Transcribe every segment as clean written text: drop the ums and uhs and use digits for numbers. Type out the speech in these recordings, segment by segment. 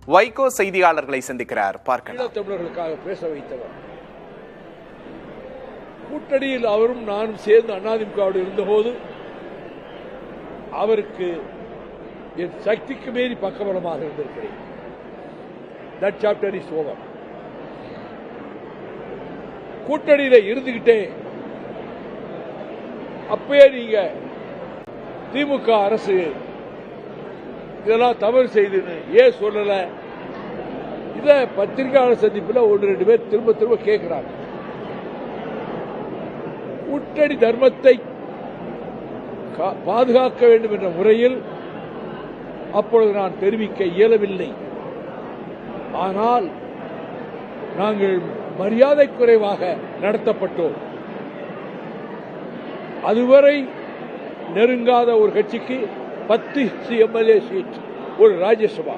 வைகோ செய்தியாளர்களை சந்திக்கிறார். பார்க்கலாம். தமிழர்களுக்காக பேச வைத்தவர். கூட்டணியில் அவரும் நானும் சேர்ந்து அதிமுகவோடு இருந்தபோது அவருக்கு என் சக்திக்கு மீறி பக்கபலமாக இருந்திருக்கிறேன். That chapter is over. கூட்டணியில இருந்துகிட்டே அப்பயே நீங்க திமுக அரசு இதெல்லாம் தவறு செய்துன்னு ஏன் சொல்லல? இத பத்திரிகையாளர் சந்திப்பில் ஒன்று ரெண்டு பேர் திரும்ப திரும்ப கேட்கிறாங்க. கூட்டணி தர்மத்தை பாதுகாக்க வேண்டும் என்ற முறையில் அப்பொழுது நான் தெரிவிக்க இயலவில்லை. ஆனால் நாங்கள் மரியாதை குறைவாக நடத்தப்பட்டோம். அதுவரை நெருங்காத ஒரு கட்சிக்கு 10 எம்எல்ஏ சீட், ஒரு ராஜ்யசபா,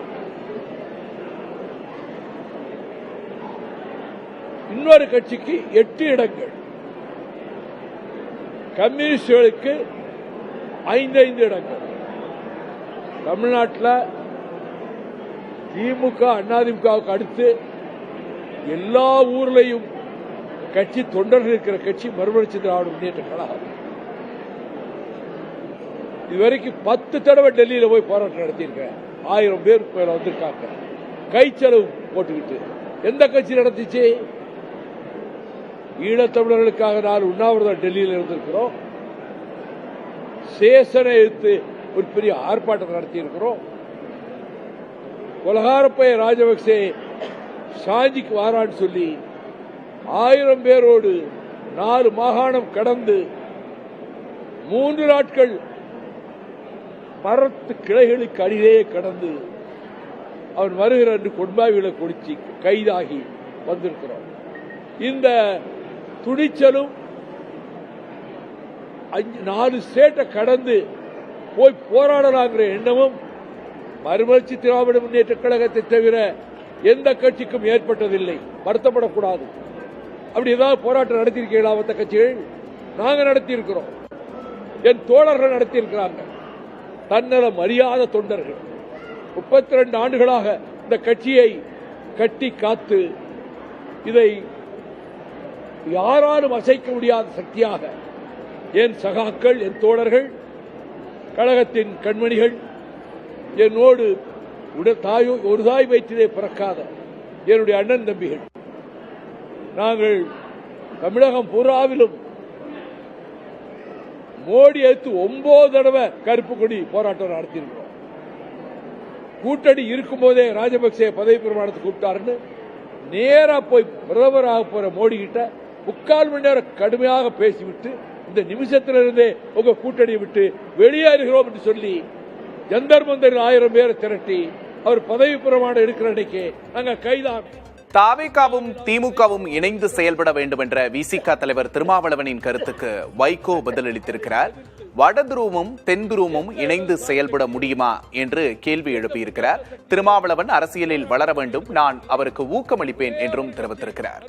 இன்னொரு கட்சிக்கு 8 இடங்கள், கம்யூனிஸ்டுகளுக்கு 5 இடங்கள். தமிழ்நாட்டில் திமுக அதிமுகவுக்கு அடுத்து எல்லா ஊர்லையும் கட்சி தொண்டர்கள் இருக்கிற கட்சி மறுமலர்ச்சி திராவிட முன்னேற்ற கழகம். இதுவரைக்கும் 10 தடவை டெல்லியில போய் போராட்டம் நடத்தியிருக்கேன். 1000 பேர் மேல வந்திருக்காங்க கை செலவு போட்டுக்கிட்டு. எந்த கட்சி நடத்திச்சு? ஈழத்தமிழர்களுக்காக நான் உண்ணாவிரதம் டெல்லியில் இருந்திருக்கிறோம். சேசனை எடுத்து ஒரு பெரிய ஆர்ப்பாட்டம் நடத்தி இருக்கிறோம். கொலகாரப்பைய ராஜபக்சே சாஞ்சிக்கு வாரான்னு சொல்லி 1000 பேரோடு 4 மாகாணம் கடந்து 3 நாட்கள் மரத்து கிளைகளுக்கு அடியிலே கடந்து அவன் வருகிற என்று கொண்டாவிகளை கொடுத்து கைதாகி வந்திருக்கிறோம். இந்த துணிச்சலும் 4 ஸ்டேட்டை கடந்து போய் போராடலாங்கிற எண்ணமும் மறுமலர்ச்சி திராவிட முன்னேற்ற கழகத்தை தவிர எந்த கட்சிக்கும் ஏற்பட்டதில்லை. வருத்தப்படக்கூடாது. அப்படி ஏதாவது போராட்டம் நடத்தியிருக்கீங்களா? மற்ற கட்சிகள் நாங்கள் நடத்தியிருக்கிறோம். என் தோழர்கள் நடத்தியிருக்கிறாங்க. தன்னலம் அறியாத தொண்டர்கள் 32 ஆண்டுகளாக இந்த கட்சியை கட்டி காத்து இதை யாராலும் அசைக்க முடியாத சக்தியாக என் சகாக்கள், என் தோழர்கள், கழகத்தின் கண்மணிகள், என்னோடு ஒரு தாய் வயிற்றிலே பிறக்காத என்னுடைய அண்ணன் தம்பிகள், நாங்கள் தமிழகம் பூராவிலும் மோடி எடுத்து 9 தடவை கருப்பு கொடி போராட்டம் நடத்தியிருக்கிறோம். கூட்டணி இருக்கும் போதே ராஜபக்சே பதவி பிரமாணத்தை கூப்பிட்டாருன்னு நேரா போய் பிரதமராக போற மோடி கிட்ட 3/4 மணி நேரம் கடுமையாக பேசிவிட்டு இந்த நிமிஷத்திலிருந்தே உங்க கூட்டணியை விட்டு வெளியேறுகிறோம் என்று சொல்லி ஜந்தர் மந்தரில் 1000 பேரை திரட்டி அவர் பதவி பிரமாணம் எடுக்கிற அன்னைக்கு நாங்க கைதான். தாவேகாவும் திமுகவும் இணைந்து செயல்பட வேண்டும் என்ற விசிக தலைவர் திருமாவளவனின் கருத்துக்கு வைகோ பதிலளித்திருக்கிறார். வடதுருவமும் தென்துருவமும் இணைந்து செயல்பட முடியுமா என்று கேள்வி எழுப்பியிருக்கிறார். திருமாவளவன் அரசியலில் வளர வேண்டும், நான் அவருக்கு ஊக்கமளிப்பேன் என்றும் தெரிவித்திருக்கிறார்.